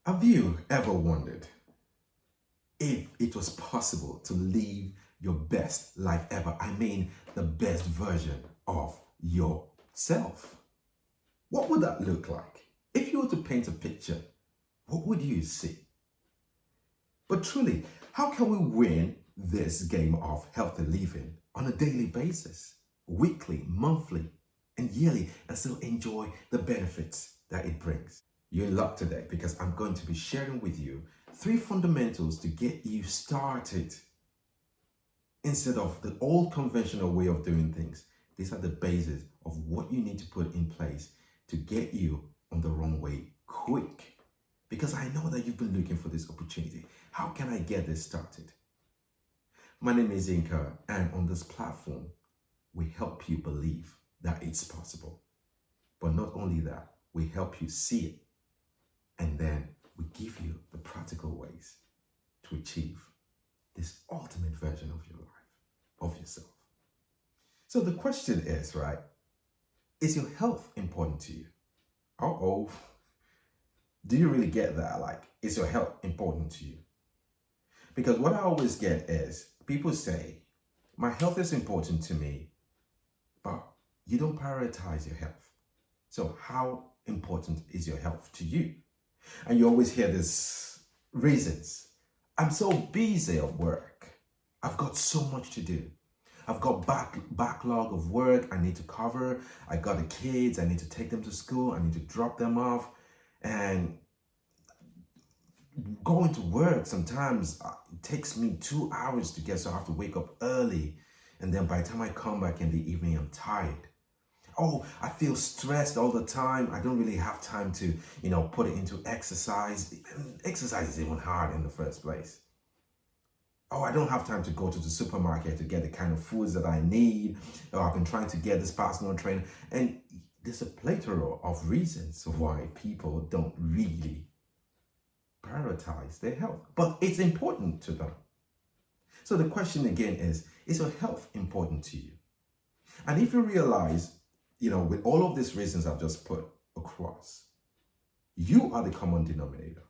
Have you ever wondered if it was possible to live your best life ever? I mean, the best version of yourself. What would that look like? If you were to paint a picture, what would you see? But truly, how can we win this game of healthy living on a daily basis, weekly, monthly, and yearly, and still enjoy the benefits that it brings? You're in luck today because I'm going to be sharing with you 3 fundamentals to get you started instead of the old conventional way of doing things. These are the basis of what you need to put in place to get you on the wrong way quick. Because I know that you've been looking for this opportunity. How can I get this started? My name is Inka, and on this platform, we help you believe that it's possible. But not only that, we help you see it. And then we give you the practical ways to achieve this ultimate version of your life, of yourself. So the question is, right, is your health important to you? Uh-oh. Do you really get that? Like, is your health important to you? Because what I always get is people say, my health is important to me, but you don't prioritize your health. So how important is your health to you? And you always hear these reasons. I'm so busy at work. I've got so much to do. I've got backlog of work I need to cover. I got the kids. I need to take them to school. I need to drop them off. And going to work sometimes it takes me 2 hours to get, so I have to wake up early. And then by the time I come back in the evening, I'm tired. Oh, I feel stressed all the time. I don't really have time to, put it into exercise. Exercise is even hard in the first place. Oh, I don't have time to go to the supermarket to get the kind of foods that I need. Or I've been trying to get this personal trainer. And there's a plethora of reasons why people don't really prioritize their health. But it's important to them. So the question again is your health important to you? And if you realize, with all of these reasons I've just put across, you are the common denominator.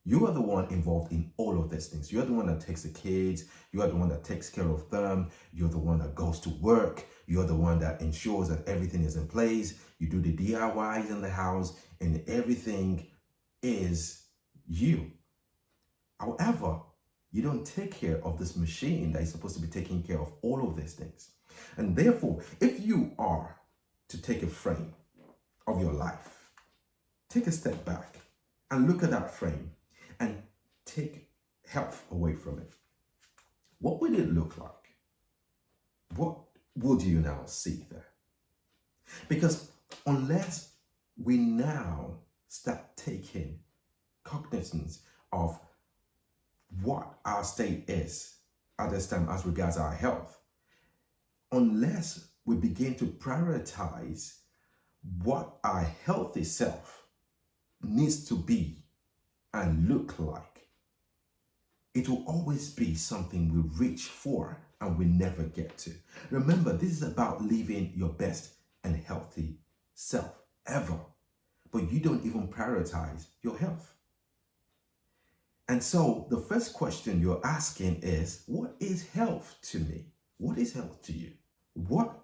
You are the one involved in all of these things. You're the one that takes the kids. You are the one that takes care of them. You're the one that goes to work. You're the one that ensures that everything is in place. You do the DIYs in the house, and everything is you. However, you don't take care of this machine that is supposed to be taking care of all of these things. And therefore, if you are to take a frame of your life, take a step back and look at that frame and take health away from it. What would it look like? What would you now see there? Because unless we now start taking cognizance of what our state is at this time as regards our health, unless we begin to prioritize what our healthy self needs to be and look like, it will always be something we reach for and we never get to. Remember, this is about living your best and healthy self ever, but you don't even prioritize your health. And so the first question you're asking is, what is health to me? What is health to you? What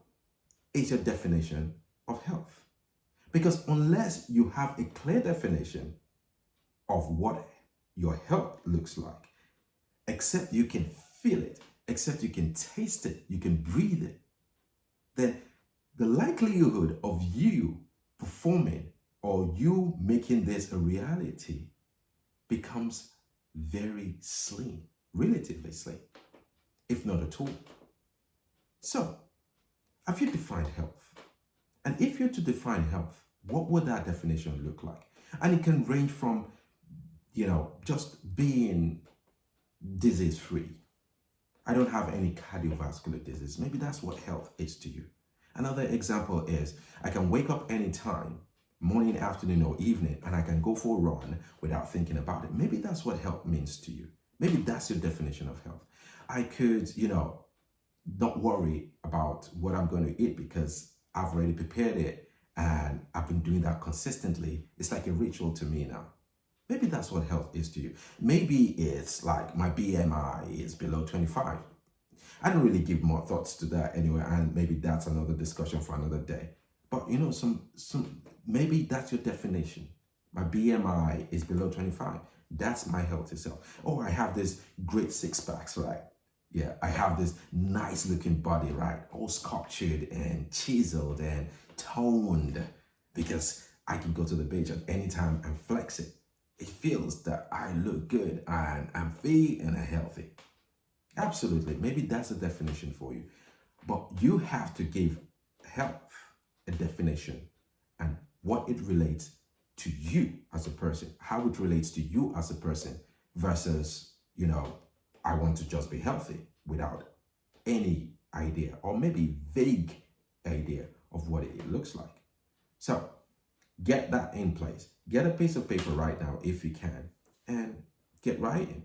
is your definition of health? Because unless you have a clear definition of what your health looks like, except you can feel it, except you can taste it, you can breathe it, then the likelihood of you performing or you making this a reality becomes very slim, relatively slim, if not at all. So, have you defined health? And if you're to define health, what would that definition look like? And it can range from, just being disease-free. I don't have any cardiovascular disease. Maybe that's what health is to you. Another example is I can wake up anytime, morning, afternoon, or evening, and I can go for a run without thinking about it. Maybe that's what health means to you. Maybe that's your definition of health. I could, not worry about what I'm going to eat because I've already prepared it and I've been doing that consistently. It's like a ritual to me now. Maybe that's what health is to you. Maybe it's like my BMI is below 25. I don't really give more thoughts to that anyway, and maybe that's another discussion for another day. But some maybe that's your definition. My BMI is below 25. That's my healthy self. Oh, I have this great six packs, right? Yeah, I have this nice looking body, right? All sculptured and chiseled and toned because I can go to the beach at any time and flex it. It feels that I look good and I'm fit and I'm healthy. Absolutely. Maybe that's a definition for you. But you have to give health a definition and what it relates to you as a person, how it relates to you as a person versus, I want to just be healthy without any idea or maybe vague idea of what it looks like. So get that in place. Get a piece of paper right now if you can and get writing.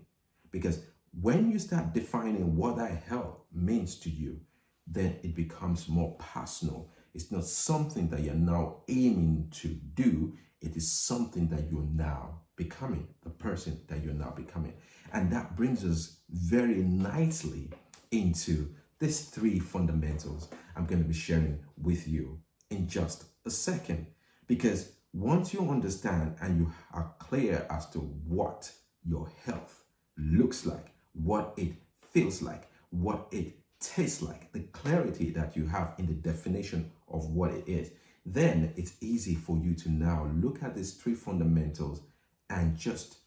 Because when you start defining what that health means to you, then it becomes more personal. It's not something that you're now aiming to do. It is something that you're now becoming, the person that you're now becoming. And that brings us very nicely into these three fundamentals I'm going to be sharing with you in just a second. Because once you understand and you are clear as to what your health looks like, what it feels like, what it tastes like, the clarity that you have in the definition of what it is, then it's easy for you to now look at these three fundamentals and just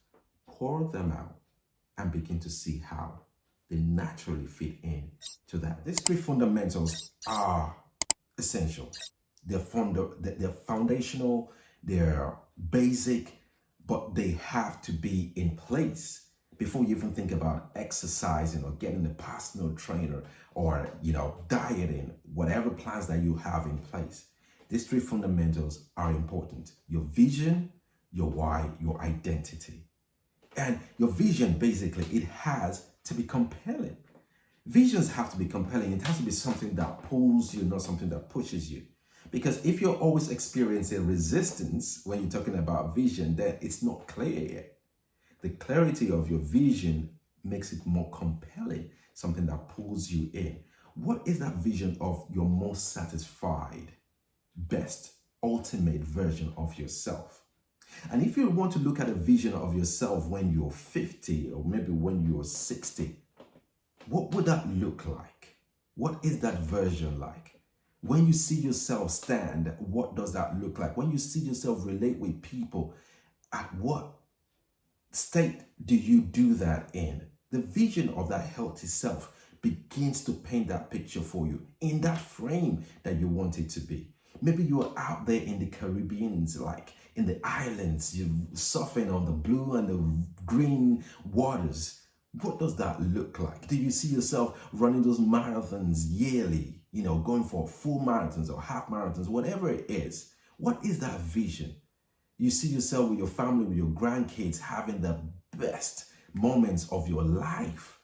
pour them out and begin to see how they naturally fit in to that. These three fundamentals are essential. They're foundational, they're basic, but they have to be in place before you even think about exercising or getting a personal trainer or, dieting, whatever plans that you have in place. These three fundamentals are important. Your vision, your why, your identity. And your vision, basically, it has to be compelling. Visions have to be compelling. It has to be something that pulls you, not something that pushes you. Because if you're always experiencing resistance when you're talking about vision, then it's not clear yet. The clarity of your vision makes it more compelling, something that pulls you in. What is that vision of your most satisfied, best, ultimate version of yourself? And if you want to look at a vision of yourself when you're 50 or maybe when you're 60, what would that look like? What is that version like? When you see yourself stand, what does that look like? When you see yourself relate with people, at what state do you do that in? The vision of that healthy self begins to paint that picture for you in that frame that you want it to be. Maybe you're out there in the Caribbean, like in the islands, you're surfing on the blue and the green waters. What does that look like? Do you see yourself running those marathons yearly, going for full marathons or half marathons, whatever it is? What is that vision? You see yourself with your family, with your grandkids, having the best moments of your life,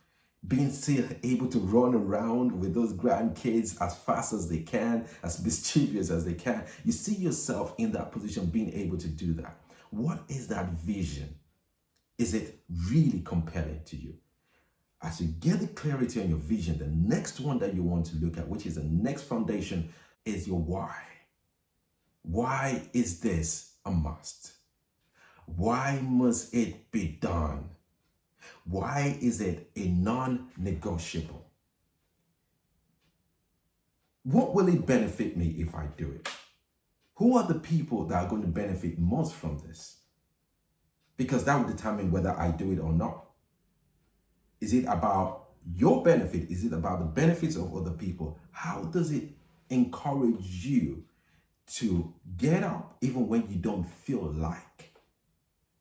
being still able to run around with those grandkids as fast as they can, as mischievous as they can. You see yourself in that position, being able to do that. What is that vision? Is it really compelling to you? As you get the clarity on your vision, the next one that you want to look at, which is the next foundation, is your why. Why is this a must? Why must it be done? Why is it a non-negotiable? What will it benefit me if I do it? Who are the people that are going to benefit most from this? Because that will determine whether I do it or not. Is it about your benefit? Is it about the benefits of other people? How does it encourage you to get up even when you don't feel like?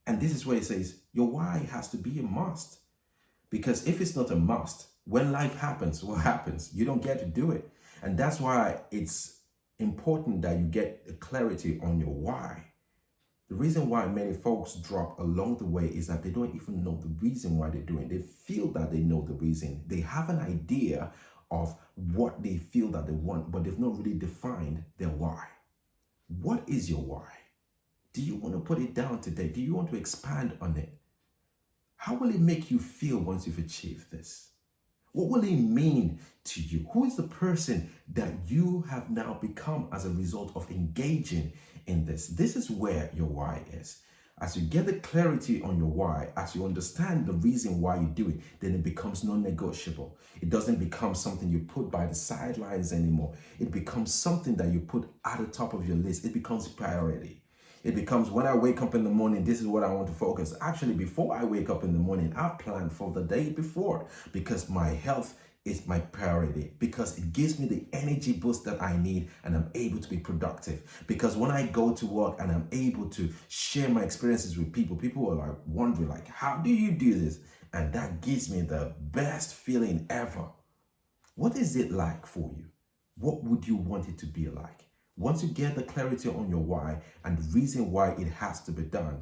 And this is where it says your why has to be a must. Because if it's not a must, when life happens, what happens? You don't get to do it. And that's why it's important that you get a clarity on your why. The reason why many folks drop along the way is that they don't even know the reason why they're doing it. They feel that they know the reason. They have an idea of what they feel that they want, but they've not really defined their why. What is your why? Do you want to put it down today? Do you want to expand on it? How will it make you feel once you've achieved this? What will it mean to you? Who is the person that you have now become as a result of engaging in this? This is where your why is. As you get the clarity on your why, as you understand the reason why you do it, then it becomes non-negotiable. It doesn't become something you put by the sidelines anymore. It becomes something that you put at the top of your list. It becomes priority. It becomes, when I wake up in the morning, this is what I want to focus. Actually, before I wake up in the morning, I've planned for the day before, because my health is my priority, because it gives me the energy boost that I need and I'm able to be productive. Because when I go to work and I'm able to share my experiences with people, people are like wondering, like, how do you do this? And that gives me the best feeling ever. What is it like for you? What would you want it to be like? Once you get the clarity on your why and the reason why it has to be done,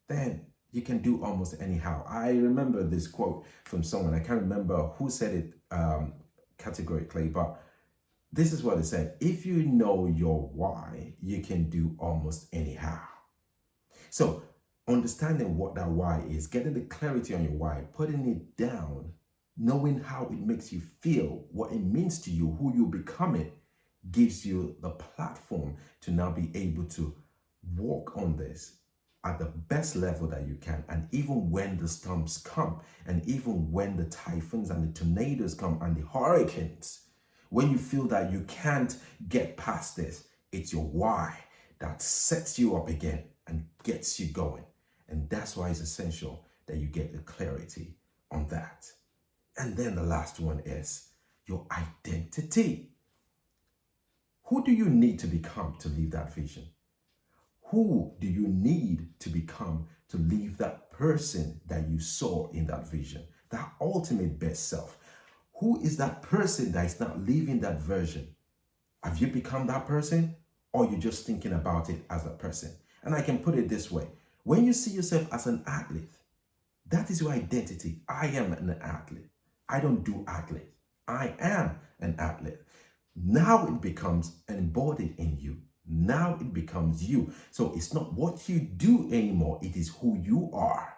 then you can do almost anyhow. I remember this quote from someone. I can't remember who said it categorically, but this is what it said. If you know your why, you can do almost anyhow. So understanding what that why is, getting the clarity on your why, putting it down, knowing how it makes you feel, what it means to you, who you're becoming, gives you the platform to now be able to walk on this at the best level that you can. And even when the storms come, and even when the typhoons and the tornadoes come and the hurricanes, when you feel that you can't get past this, it's your why that sets you up again and gets you going. And that's why it's essential that you get the clarity on that. And then the last one is your identity. Who do you need to become to live that vision? Who do you need to become to live that person that you saw in that vision? That ultimate best self. Who is that person that is not living that version? Have you become that person, or you're just thinking about it as a person? And I can put it this way. When you see yourself as an athlete, that is your identity. I am an athlete. I don't do athlete. I am an athlete. Now it becomes embodied in you. Now it becomes you. So it's not what you do anymore. It is who you are.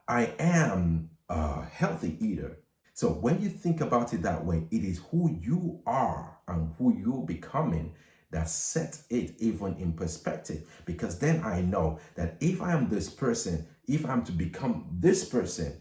I am a healthy eater. So when you think about it that way, it is who you are and who you're becoming that sets it even in perspective. Because then I know that if I am this person, if I'm to become this person,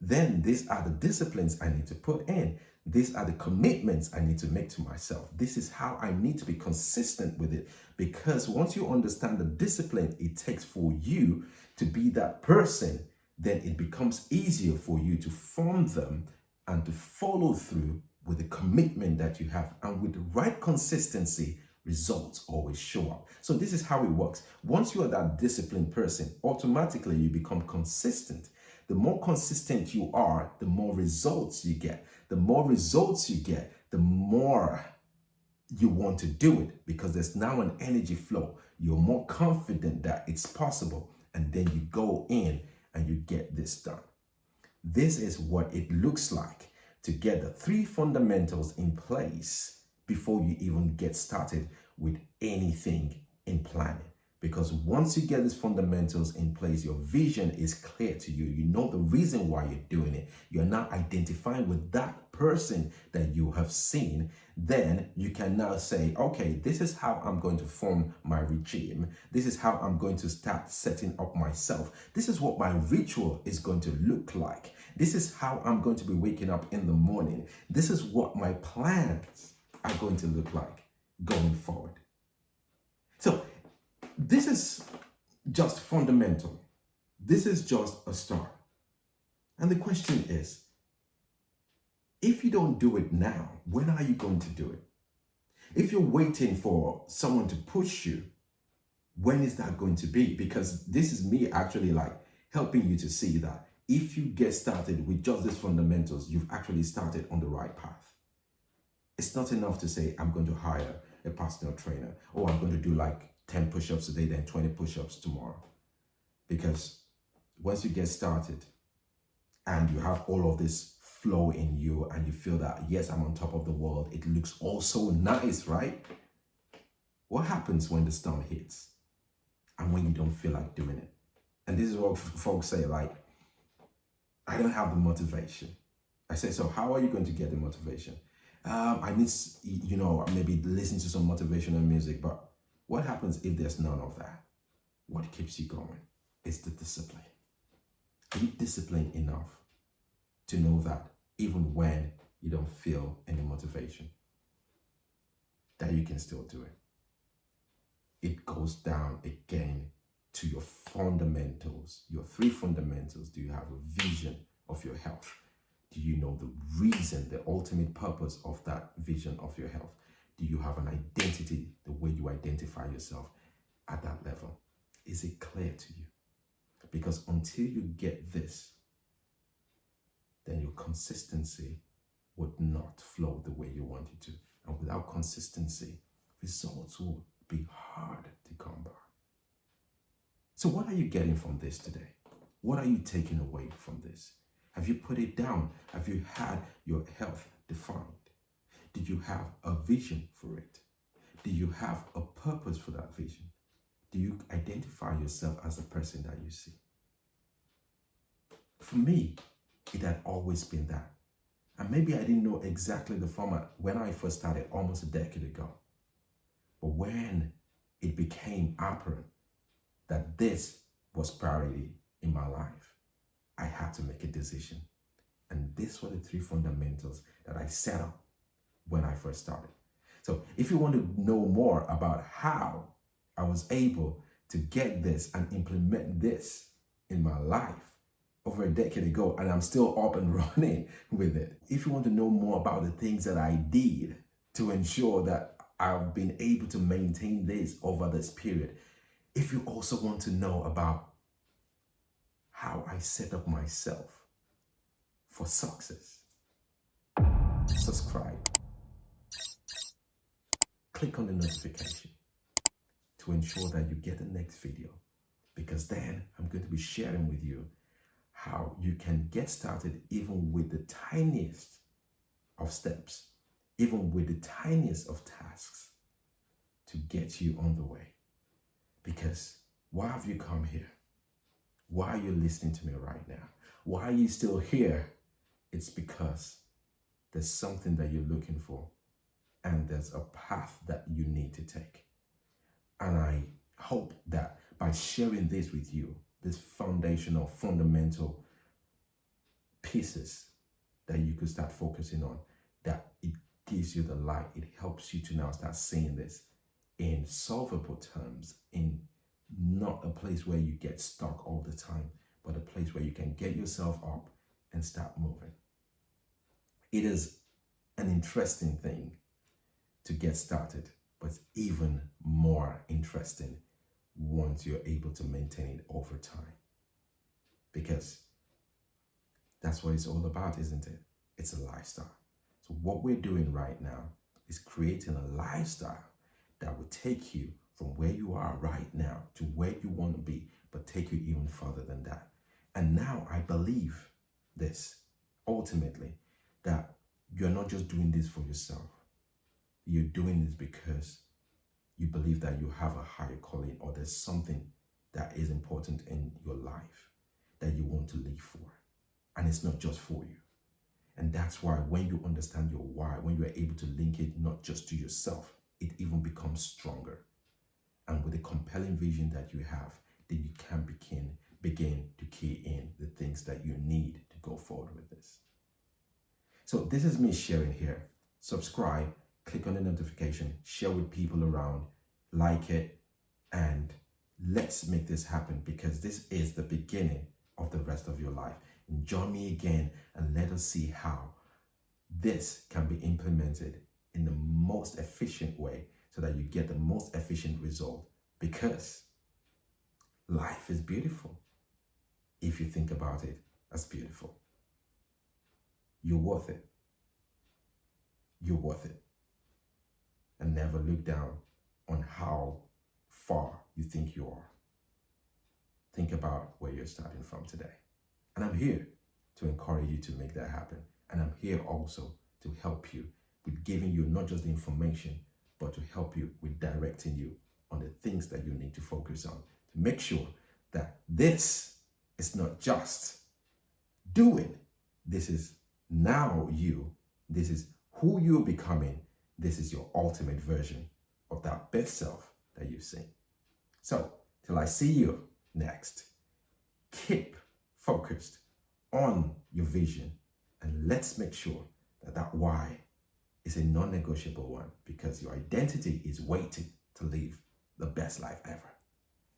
then these are the disciplines I need to put in. These are the commitments I need to make to myself. This is how I need to be consistent with it. Because once you understand the discipline it takes for you to be that person, then it becomes easier for you to form them and to follow through with the commitment that you have. And with the right consistency, results always show up. So this is how it works. Once you are that disciplined person, automatically you become consistent. The more consistent you are, the more results you get. The more results you get, the more you want to do it, because there's now an energy flow. You're more confident that it's possible, and then you go in and you get this done. This is what it looks like to get the 3 fundamentals in place before you even get started with anything in planning. Because once you get these fundamentals in place, your vision is clear to you. You know the reason why you're doing it. You're now identifying with that person that you have seen. Then you can now say, okay, this is how I'm going to form my regime. This is how I'm going to start setting up myself. This is what my ritual is going to look like. This is how I'm going to be waking up in the morning. This is what my plans are going to look like going forward. So this is just fundamental. This is just a start. And the question is, if you don't do it now, when are you going to do it? If you're waiting for someone to push you, when is that going to be? Because this is me actually like helping you to see that if you get started with just these fundamentals, you've actually started on the right path. It's not enough to say, I'm going to hire a personal trainer, or I'm going to do like 10 push-ups today, then 20 push-ups tomorrow. Because once you get started and you have all of this flow in you and you feel that, yes, I'm on top of the world, it looks all so nice, right? What happens when the storm hits? and when you don't feel like doing it. And this is what folks say, like, I don't have the motivation. I say, so how are you going to get the motivation? I need, maybe listen to some motivational music, but what happens if there's none of that? What keeps you going? It's the discipline. Are you disciplined enough to know that even when you don't feel any motivation, that you can still do it? It goes down again to your fundamentals, your three fundamentals. Do you have a vision of your health? Do you know the reason, the ultimate purpose of that vision of your health? Do you have an identity, the way you identify yourself at that level? Is it clear to you? Because until you get this, then your consistency would not flow the way you want it to. And without consistency, results will be hard to come by. So what are you getting from this today? What are you taking away from this? Have you put it down? Have you had your health defined? Did you have a vision for it? Do you have a purpose for that vision? Do you identify yourself as the person that you see? For me, it had always been that. And maybe I didn't know exactly the format when I first started almost a decade ago. But when it became apparent that this was priority in my life, I had to make a decision. And these were the three fundamentals that I set up when I first started. So if you want to know more about how I was able to get this and implement this in my life over a decade ago, and I'm still up and running with it. If you want to know more about the things that I did to ensure that I've been able to maintain this over this period, if you also want to know about how I set up myself for success, subscribe. Click on the notification to ensure that you get the next video, because then I'm going to be sharing with you how you can get started even with the tiniest of steps, even with the tiniest of tasks to get you on the way. Because why have you come here? Why are you listening to me right now? Why are you still here? It's because there's something that you're looking for, and there's a path that you need to take. And I hope that by sharing this with you, this foundational, fundamental pieces that you could start focusing on, that it gives you the light. It helps you to now start seeing this in solvable terms, in not a place where you get stuck all the time, but a place where you can get yourself up and start moving. It is an interesting thing to get started, but it's even more interesting once you're able to maintain it over time. Because that's what it's all about, isn't it? It's a lifestyle. So what we're doing right now is creating a lifestyle that will take you from where you are right now to where you want to be, but take you even further than that. And now I believe this, ultimately, that you're not just doing this for yourself. You're doing this because you believe that you have a higher calling, or there's something that is important in your life that you want to live for. And it's not just for you. And that's why when you understand your why, when you are able to link it not just to yourself, it even becomes stronger. And with a compelling vision that you have, then you can begin to key in the things that you need to go forward with this. So this is me sharing here. Subscribe, click on the notification, share with people around, like it, and let's make this happen, because this is the beginning of the rest of your life. And join me again and let us see how this can be implemented in the most efficient way so that you get the most efficient result, because life is beautiful if you think about it as beautiful. You're worth it. You're worth it. And never look down on how far you think you are. Think about where you're starting from today. And I'm here to encourage you to make that happen. And I'm here also to help you with giving you not just the information, but to help you with directing you on the things that you need to focus on make sure that this is not just doing. This is now you. This is who you're becoming. This is your ultimate version of that best self that you've seen. So, till I see you next, keep focused on your vision, and let's make sure that that why is a non-negotiable one, because your identity is waiting to live the best life ever.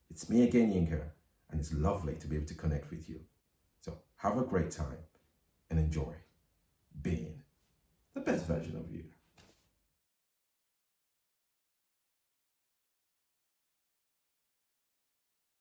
It's me again, Yinka, and it's lovely to be able to connect with you. So have a great time and enjoy being the best version of you.